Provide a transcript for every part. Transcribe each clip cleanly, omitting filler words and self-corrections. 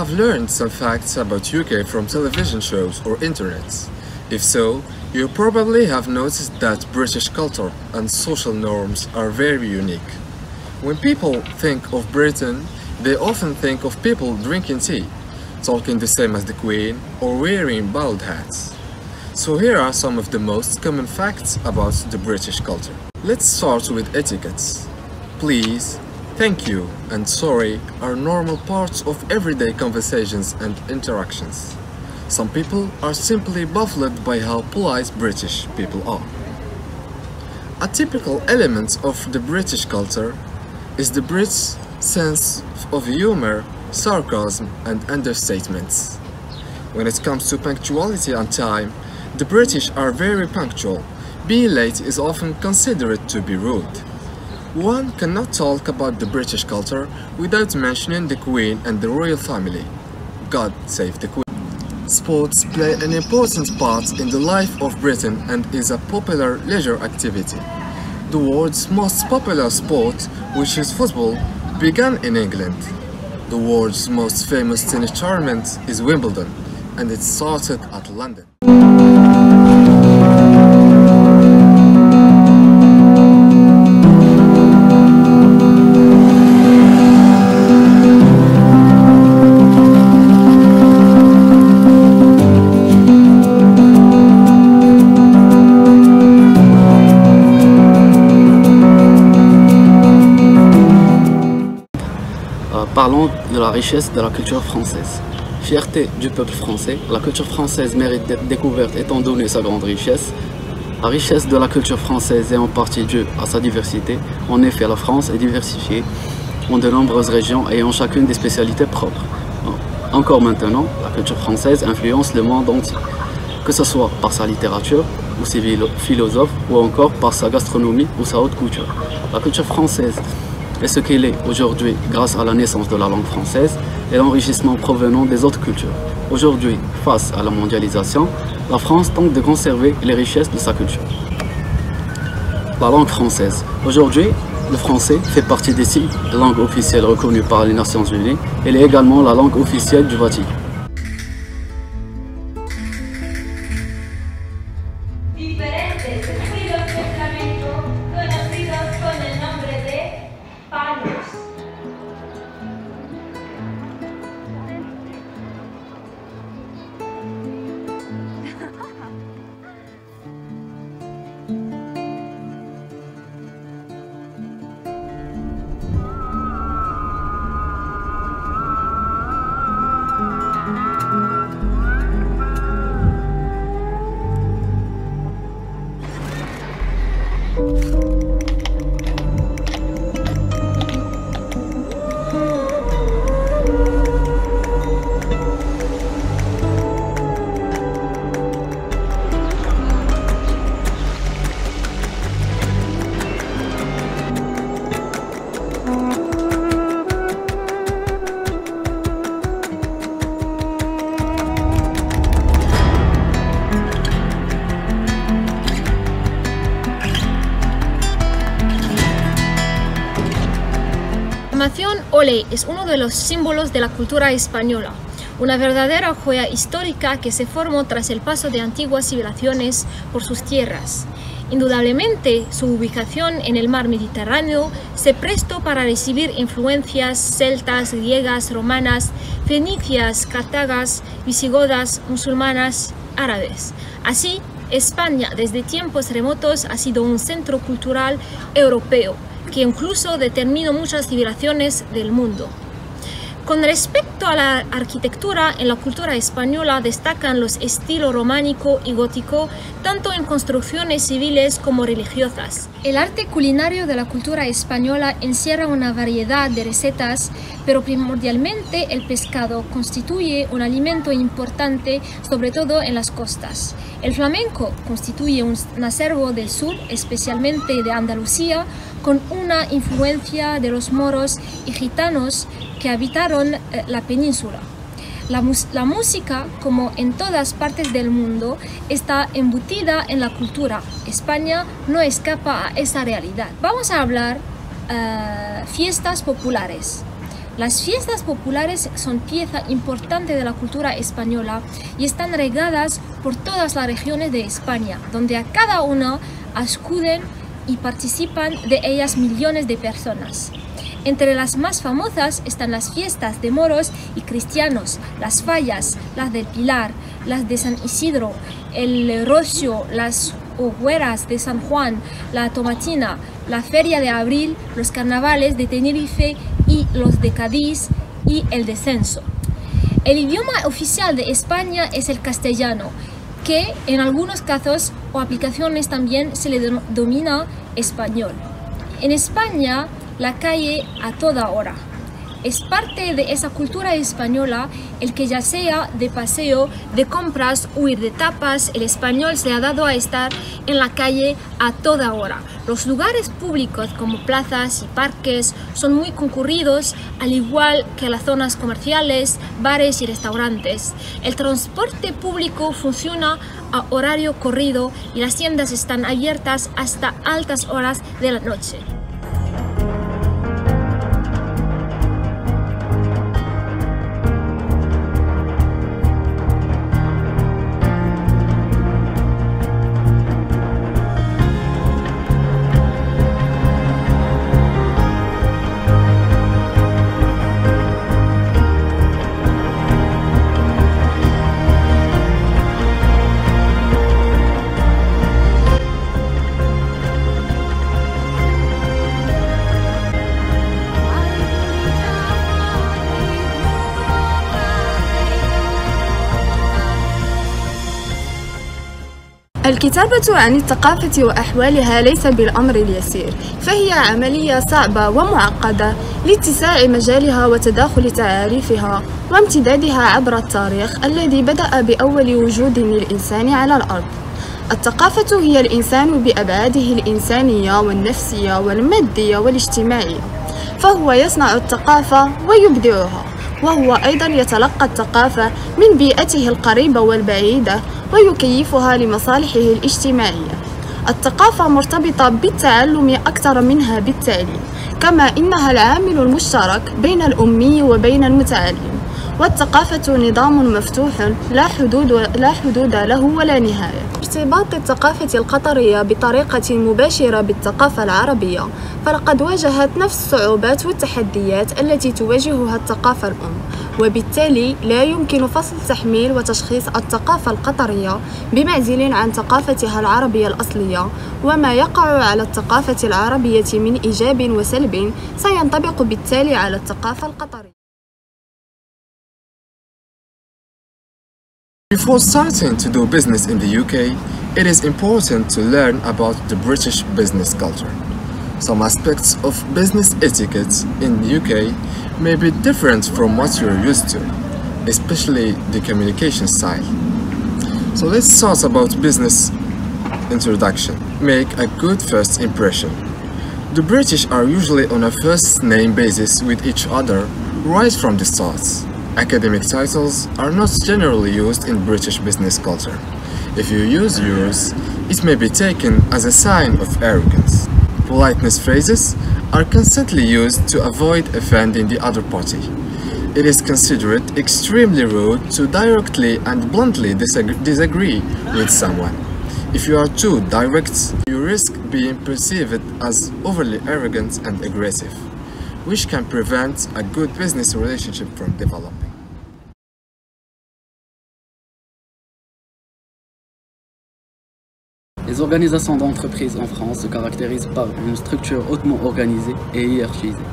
have learned some facts about UK from television shows or internet. If so, you probably have noticed that British culture and social norms are very unique. When people think of Britain, they often think of people drinking tea, talking the same as the Queen, or wearing bald hats. So here are some of the most common facts about the British culture. Let's start with etiquettes. Please, thank you, and sorry are normal parts of everyday conversations and interactions. Some people are simply baffled by how polite British people are. A typical element of the British culture is the Brits' sense of humor, sarcasm, and understatements. When it comes to punctuality and time, the British are very punctual. Being late is often considered to be rude. One cannot talk about the British culture without mentioning the Queen and the royal family. God save the Queen. Sports play an important part in the life of Britain and is a popular leisure activity. The world's most popular sport, which is football, began in England. The world's most famous tennis tournament is Wimbledon, and it started at London. Parlons de la richesse de la culture française. Fierté du peuple français, la culture française mérite d'être découverte étant donné sa grande richesse. La richesse de la culture française est en partie due à sa diversité. En effet, la France est diversifiée en de nombreuses régions ayant chacune des spécialités propres. Encore maintenant, la culture française influence le monde entier, que ce soit par sa littérature ou ses philosophes ou encore par sa gastronomie ou sa haute couture. La culture française est ce qu'elle est aujourd'hui grâce à la naissance de la langue française et l'enrichissement provenant des autres cultures. Aujourd'hui, face à la mondialisation, la France tente de conserver les richesses de sa culture. La langue française. Aujourd'hui, le français fait partie des 6 langues officielles reconnues par les Nations Unies. Elle est également la langue officielle du Vatican. La formación ole es uno de los símbolos de la cultura española, una verdadera joya histórica que se formó tras el paso de antiguas civilizaciones por sus tierras. Indudablemente, su ubicación en el mar Mediterráneo se prestó para recibir influencias celtas, griegas, romanas, fenicias, cartagas, visigodas, musulmanas, árabes. Así, España desde tiempos remotos ha sido un centro cultural europeo, que incluso determinó muchas civilizaciones del mundo. Con respecto a la arquitectura, en la cultura española destacan los estilos románico y gótico, tanto en construcciones civiles como religiosas. El arte culinario de la cultura española encierra una variedad de recetas, pero primordialmente el pescado constituye un alimento importante, sobre todo en las costas. El flamenco constituye un acervo del sur, especialmente de Andalucía, con una influencia de los moros y gitanos que habitaron la península. La música, como en todas partes del mundo, está embutida en la cultura. España no escapa a esa realidad. Vamos a hablar fiestas populares. Las fiestas populares son pieza importante de la cultura española y están regadas por todas las regiones de España, donde a cada una acuden y participan de ellas millones de personas. Entre las más famosas están las fiestas de moros y cristianos, las fallas, las del Pilar, las de San Isidro, el Rocío, las hogueras de San Juan, la Tomatina, la Feria de Abril, los carnavales de Tenerife y los de Cádiz y el descenso. El idioma oficial de España es el castellano, que en algunos casos o aplicaciones también se le denomina español. En España, la calle a toda hora. Es parte de esa cultura española el que ya sea de paseo, de compras o ir de tapas, el español se ha dado a estar en la calle a toda hora. Los lugares públicos como plazas y parques son muy concurridos, al igual que las zonas comerciales, bares y restaurantes. El transporte público funciona a horario corrido y las tiendas están abiertas hasta altas horas de la noche. الكتابة عن الثقافة وأحوالها ليس بالأمر اليسير، فهي عملية صعبة ومعقدة لاتساع مجالها وتداخل تعاريفها وامتدادها عبر التاريخ الذي بدأ بأول وجود للإنسان على الأرض. الثقافة هي الإنسان بأبعاده الإنسانية والنفسية والمادية والاجتماعية، فهو يصنع الثقافة ويبدعها، وهو أيضا يتلقى الثقافة من بيئته القريبة والبعيدة ويكيفها لمصالحه الاجتماعية. الثقافة مرتبطة بالتعلم أكثر منها بالتعليم، كما إنها العامل المشترك بين الأمي وبين المتعلم، والثقافة نظام مفتوح لا حدود له ولا نهاية. ارتباط الثقافة القطرية بطريقة مباشرة بالثقافة العربية، فلقد واجهت نفس الصعوبات والتحديات التي تواجهها الثقافة الأم، وبالتالي لا يمكن فصل تحميل وتشخيص الثقافة القطرية بمعزل عن ثقافتها العربية الأصلية، وما يقع على الثقافة العربية من إيجاب وسلب سينطبق بالتالي على الثقافة القطرية. Before starting to do business in the UK, it is important to learn about the British business culture. Some aspects of business etiquette in the UK may be different from what you're used to, especially the communication style. So let's start about business introduction. Make a good first impression. The British are usually on a first name basis with each other right from the start. Academic titles are not generally used in British business culture. If you use yours, it may be taken as a sign of arrogance. Politeness phrases are constantly used to avoid offending the other party. It is considered extremely rude to directly and bluntly disagree with someone. If you are too direct, you risk being perceived as overly arrogant and aggressive, which can prevent a good business relationship from developing. Les organisations d'entreprises en France se caractérisent par une structure hautement organisée et hiérarchisée,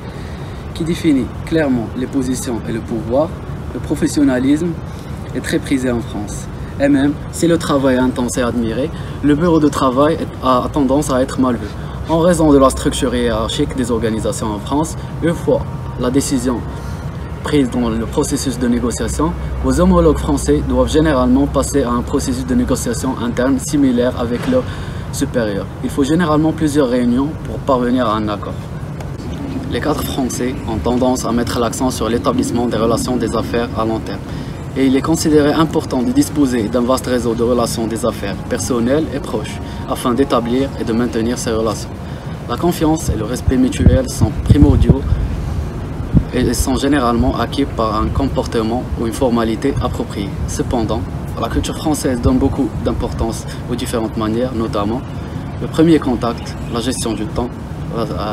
qui définit clairement les positions et le pouvoir. Le professionnalisme est très prisé en France. Et même si le travail est intense et admiré, le bureau de travail a tendance à être mal vu. En raison de la structure hiérarchique des organisations en France, une fois la décision prise dans le processus de négociation, vos homologues français doivent généralement passer à un processus de négociation interne similaire avec leurs supérieurs. Il faut généralement plusieurs réunions pour parvenir à un accord. Les cadres français ont tendance à mettre l'accent sur l'établissement des relations des affaires à long terme. Et il est considéré important de disposer d'un vaste réseau de relations des affaires personnelles et proches afin d'établir et de maintenir ces relations. La confiance et le respect mutuel sont primordiaux et ils sont généralement acquis par un comportement ou une formalité appropriée. Cependant, la culture française donne beaucoup d'importance aux différentes manières, notamment le premier contact, la gestion du temps,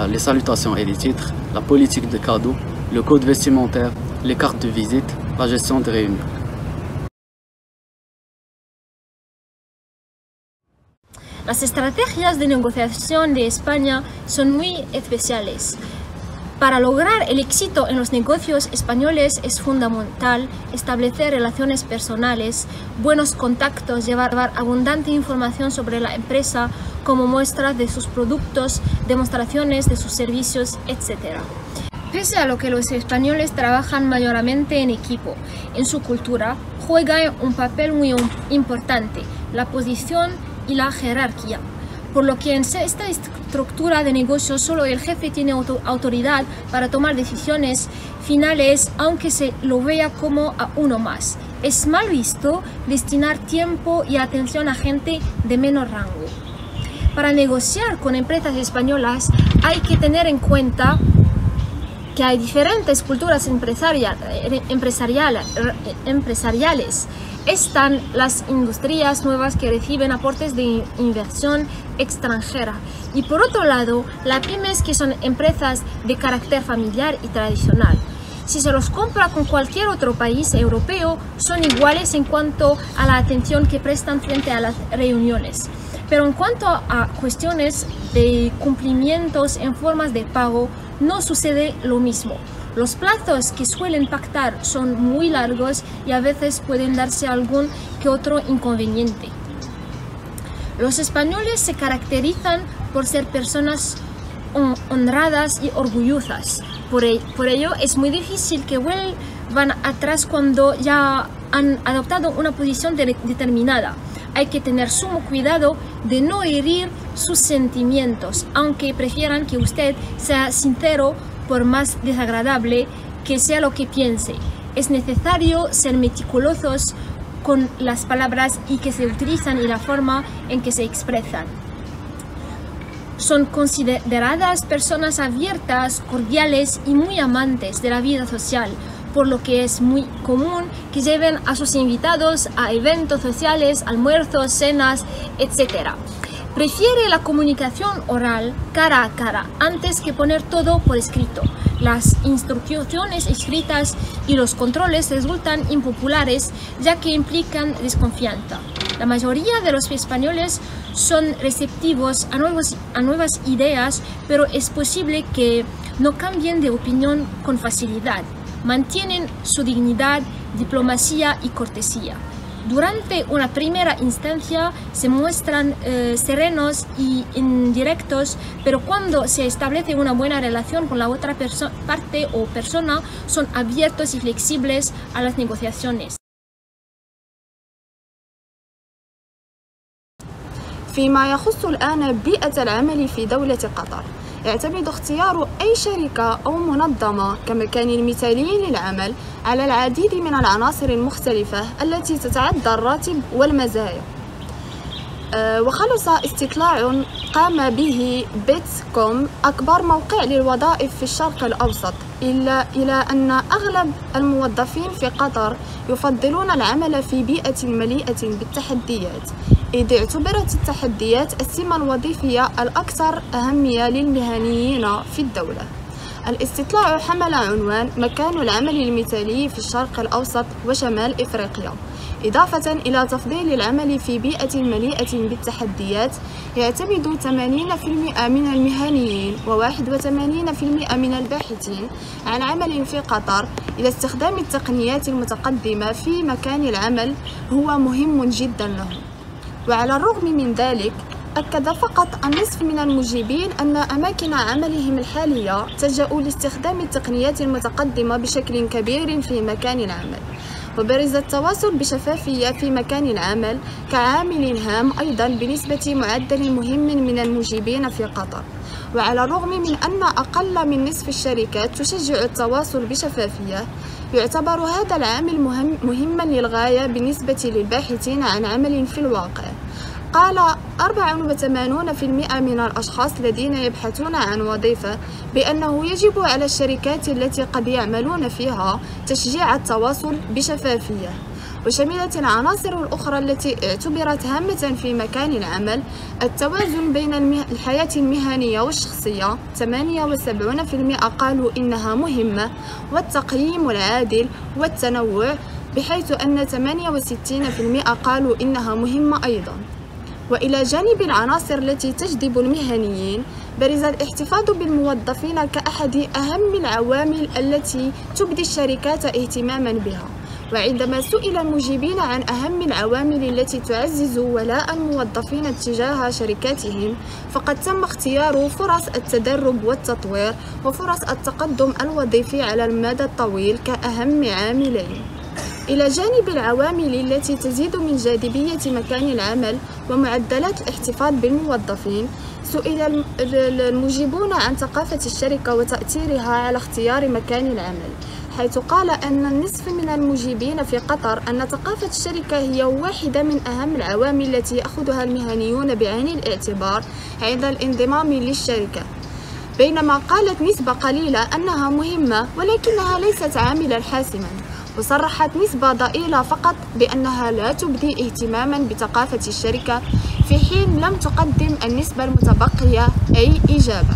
les salutations et les titres, la politique de cadeaux, le code vestimentaire, les cartes de visite, la gestion des réunions. Las estrategias de negociación de España son muy especiales. Para lograr el éxito en los negocios españoles es fundamental establecer relaciones personales, buenos contactos, llevar abundante información sobre la empresa como muestras de sus productos, demostraciones de sus servicios, etc. Pese a lo que los españoles trabajan mayormente en equipo, en su cultura juega un papel muy importante la posición y la jerarquía, por lo que en esta estructura de negocio solo el jefe tiene autoridad para tomar decisiones finales, aunque se lo vea como a uno más. Es mal visto destinar tiempo y atención a gente de menor rango. Para negociar con empresas españolas hay que tener en cuenta que hay diferentes culturas empresariales. Están las industrias nuevas que reciben aportes de inversión extranjera y por otro lado las pymes, que son empresas de carácter familiar y tradicional. Si se los compra con cualquier otro país europeo, son iguales en cuanto a la atención que prestan frente a las reuniones. Pero en cuanto a cuestiones de cumplimientos en formas de pago, no sucede lo mismo. Los plazos que suelen pactar son muy largos y a veces pueden darse algún que otro inconveniente. Los españoles se caracterizan por ser personas honradas y orgullosas. Por ello es muy difícil que vuelvan atrás cuando ya han adoptado una posición determinada. Hay que tener sumo cuidado de no herir sus sentimientos, aunque prefieran que usted sea sincero por más desagradable que sea lo que piense. Es necesario ser meticulosos con las palabras y que se utilizan y la forma en que se expresan. Son consideradas personas abiertas, cordiales y muy amantes de la vida social, por lo que es muy común que lleven a sus invitados a eventos sociales, almuerzos, cenas, etc. Prefiere la comunicación oral cara a cara antes que poner todo por escrito. Las instrucciones escritas y los controles resultan impopulares ya que implican desconfianza. La mayoría de los españoles son receptivos a nuevas ideas, pero es posible que no cambien de opinión con facilidad. Mantienen su dignidad, diplomacia y cortesía. Durante una primera instancia se muestran serenos y indirectos, pero cuando se establece una buena relación con la otra parte o persona, son abiertos y flexibles a las negociaciones. فيما يخص الآن بيئة العمل في دولة قطر، يعتمد اختيار أي شركة أو منظمة كمكان مثالي للعمل على العديد من العناصر المختلفة التي تتعدى الراتب والمزايا. وخلص استطلاع قام به بيتس.com أكبر موقع للوظائف في الشرق الأوسط إلى أن أغلب الموظفين في قطر يفضلون العمل في بيئة مليئة بالتحديات، إذ اعتبرت التحديات السمة الوظيفية الأكثر أهمية للمهنيين في الدولة. الاستطلاع حمل عنوان مكان العمل المثالي في الشرق الأوسط وشمال إفريقيا، إضافة إلى تفضيل العمل في بيئة مليئة بالتحديات. يعتمد 80% من المهنيين و81% من الباحثين عن عمل في قطر إلى استخدام التقنيات المتقدمة في مكان العمل هو مهم جدا لهم. وعلى الرغم من ذلك، أكد فقط النصف من المجيبين أن أماكن عملهم الحالية تلجأ لاستخدام التقنيات المتقدمة بشكل كبير في مكان العمل. وبرز التواصل بشفافية في مكان العمل كعامل هام أيضا بنسبة معدل مهم من المجيبين في قطر. وعلى الرغم من أن أقل من نصف الشركات تشجع التواصل بشفافية، يعتبر هذا العامل مهما للغاية بالنسبة للباحثين عن عمل في الواقع. قال 84% من الأشخاص الذين يبحثون عن وظيفة بأنه يجب على الشركات التي قد يعملون فيها تشجيع التواصل بشفافية. وشملت العناصر الأخرى التي اعتبرت هامة في مكان العمل التوازن بين الحياة المهنية والشخصية، 78% قالوا إنها مهمة، والتقييم العادل والتنوع، بحيث أن 68% قالوا إنها مهمة أيضا. وإلى جانب العناصر التي تجذب المهنيين، برز الاحتفاظ بالموظفين كأحد أهم العوامل التي تبدي الشركات اهتماما بها. وعندما سئل المجيبين عن أهم العوامل التي تعزز ولاء الموظفين تجاه شركاتهم، فقد تم اختيار فرص التدرب والتطوير وفرص التقدم الوظيفي على المدى الطويل كأهم عاملين. إلى جانب العوامل التي تزيد من جاذبية مكان العمل ومعدلات الاحتفاظ بالموظفين، سئل المجيبون عن ثقافة الشركة وتأثيرها على اختيار مكان العمل، حيث قال أن النصف من المجيبين في قطر أن ثقافة الشركة هي واحدة من أهم العوامل التي يأخذها المهنيون بعين الاعتبار عند الانضمام للشركة، بينما قالت نسبة قليلة أنها مهمة ولكنها ليست عاملاً حاسماً. وصرحت نسبة ضئيلة فقط بأنها لا تبدي اهتماماً بثقافة الشركة، في حين لم تقدم النسبة المتبقية أي إجابة.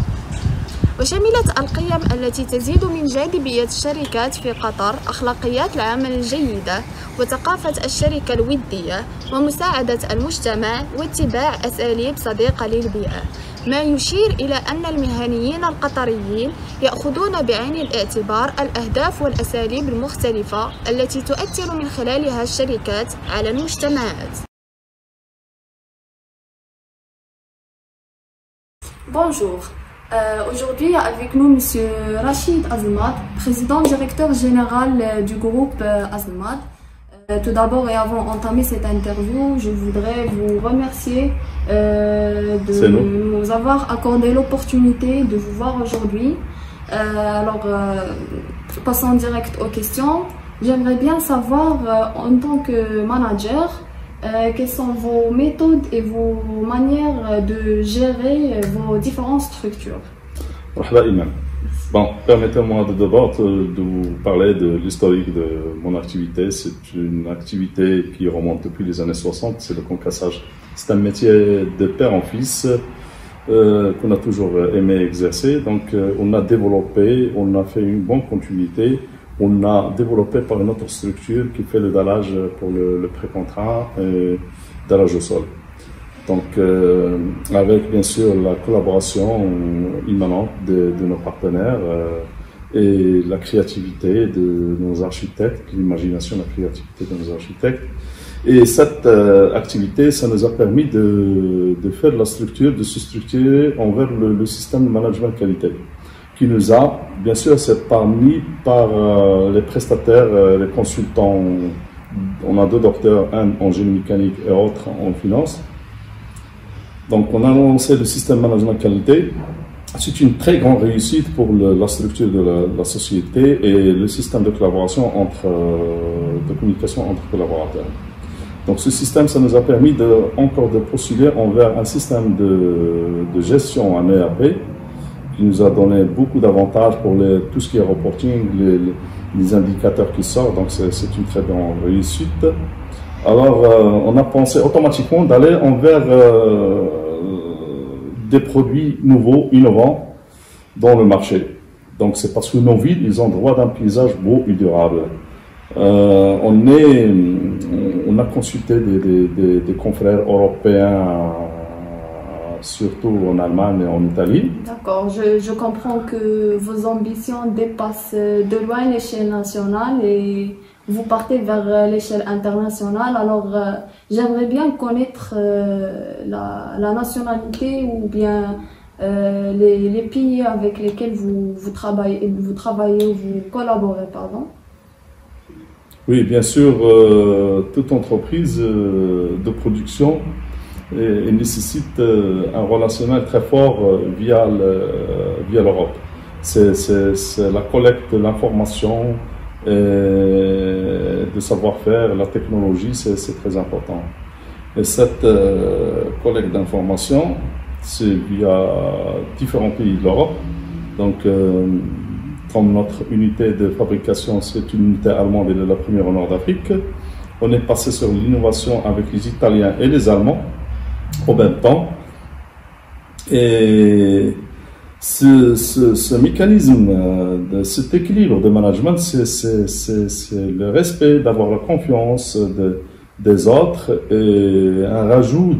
وشملت القيم التي تزيد من جاذبية الشركات في قطر أخلاقيات العمل الجيدة، وثقافة الشركة الودية، ومساعدة المجتمع، واتباع أساليب صديقة للبيئة، ما يشير إلى أن المهنيين القطريين يأخذون بعين الاعتبار الأهداف والأساليب المختلفة التي تؤثر من خلالها الشركات على المجتمعات. Bonjour. Aujourd'hui, avec nous, Monsieur Rachid Azmat, président directeur général du groupe Azmat. Tout d'abord et avant d'entamer cette interview, je voudrais vous remercier de nous avoir accordé l'opportunité de vous voir aujourd'hui. Passons direct aux questions. J'aimerais bien savoir, en tant que manager, quelles sont vos méthodes et vos manières de gérer vos différentes structures. Bon, permettez-moi d'abord de vous parler de l'historique de mon activité. C'est une activité qui remonte depuis les années 60, c'est le concassage. C'est un métier de père en fils qu'on a toujours aimé exercer. Donc on a développé, on a fait une bonne continuité. On a développé par une autre structure qui fait le dallage pour le pré-contrat et dallage au sol. Donc, avec bien sûr la collaboration immanente de nos partenaires et la créativité de nos architectes, l'imagination, la créativité de nos architectes. Et cette activité, ça nous a permis de faire la structure, de se structurer envers le système de management qualité, qui nous a, bien sûr, c'est permis par les prestataires, les consultants. On a 2 docteurs, un en génie mécanique et l'autre en finance. Donc, on a lancé le système management qualité. C'est une très grande réussite pour la structure de la société et le système de collaboration de communication entre collaborateurs. Donc, ce système, ça nous a permis encore de postuler envers un système de gestion en ERP qui nous a donné beaucoup d'avantages pour tout ce qui est reporting, les indicateurs qui sortent. Donc, c'est une très grande réussite. Alors, on a pensé automatiquement d'aller envers des produits nouveaux, innovants dans le marché. Donc, c'est parce que nos villes, ils ont droit d'un paysage beau et durable. On a consulté des confrères européens, surtout en Allemagne et en Italie. D'accord, je comprends que vos ambitions dépassent de loin l'échelle nationale et vous partez vers l'échelle internationale. Alors, j'aimerais bien connaître la nationalité ou bien les pays avec lesquels vous travaillez, vous collaborez, pardon. Oui, bien sûr, toute entreprise de production nécessite un relationnel très fort via l'Europe. C'est la collecte de l'information, de savoir-faire, la technologie, c'est très important. Et cette collecte d'informations, c'est via différents pays de l'Europe. Donc, comme notre unité de fabrication, c'est une unité allemande et la première au nord d'Afrique, on est passé sur l'innovation avec les Italiens et les Allemands au même temps. Et ce mécanisme, cet équilibre de management, c'est le respect, d'avoir la confiance des autres et un rajout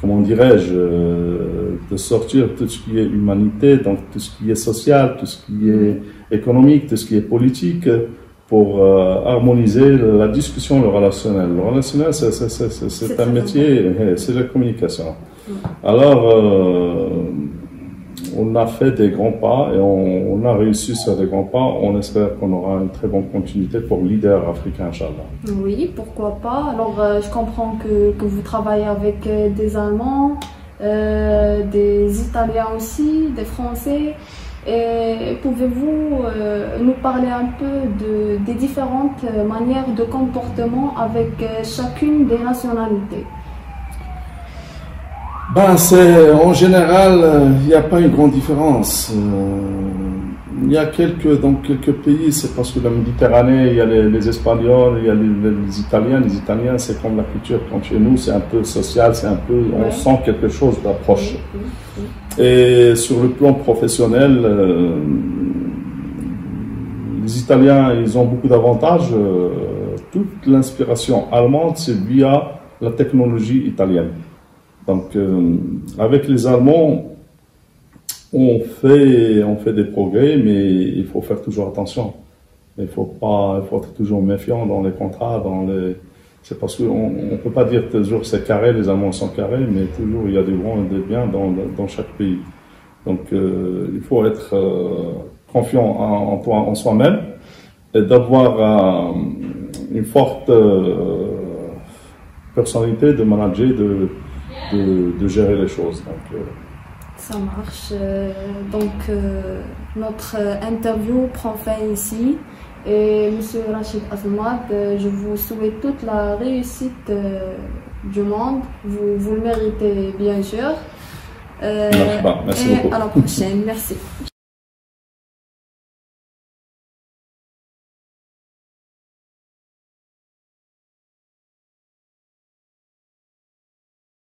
comment dirais-je, de sortir tout ce qui est humanité, donc tout ce qui est social, tout ce qui est économique, tout ce qui est politique, pour harmoniser la discussion, le relationnel. Le relationnel, c'est un métier, c'est la communication. Alors, on a fait des grands pas et on a réussi sur des grands pas. On espère qu'on aura une très bonne continuité pour leader africain, Inch'Allah. Oui, pourquoi pas. Alors, je comprends que vous travaillez avec des Allemands, des Italiens aussi, des Français. Et pouvez-vous nous parler un peu des différentes manières de comportement avec chacune des nationalités? En général, il n'y a pas une grande différence. Il y a quelques pays, c'est parce que la Méditerranée, il y a les Espagnols, il y a les Italiens. Les Italiens, c'est comme la culture comme chez nous, c'est un peu social, c'est un peu, on sent quelque chose d'approche. Et sur le plan professionnel, les Italiens, ils ont beaucoup d'avantages. Toute l'inspiration allemande, c'est via la technologie italienne. Donc, avec les Allemands, on fait des progrès, mais il faut faire toujours attention. Il faut être toujours méfiant dans les contrats, c'est parce qu'on ne peut pas dire toujours c'est carré, les Allemands sont carrés, mais toujours il y a des bons et des biens dans chaque pays. Donc, il faut être confiant en soi-même et d'avoir une forte personnalité de manager, de gérer les choses. Donc, ça marche. Notre interview prend fin ici. Et Monsieur Rachid Asmad, je vous souhaite toute la réussite du monde. Vous le méritez bien sûr. Merci beaucoup. Et à la prochaine. Merci.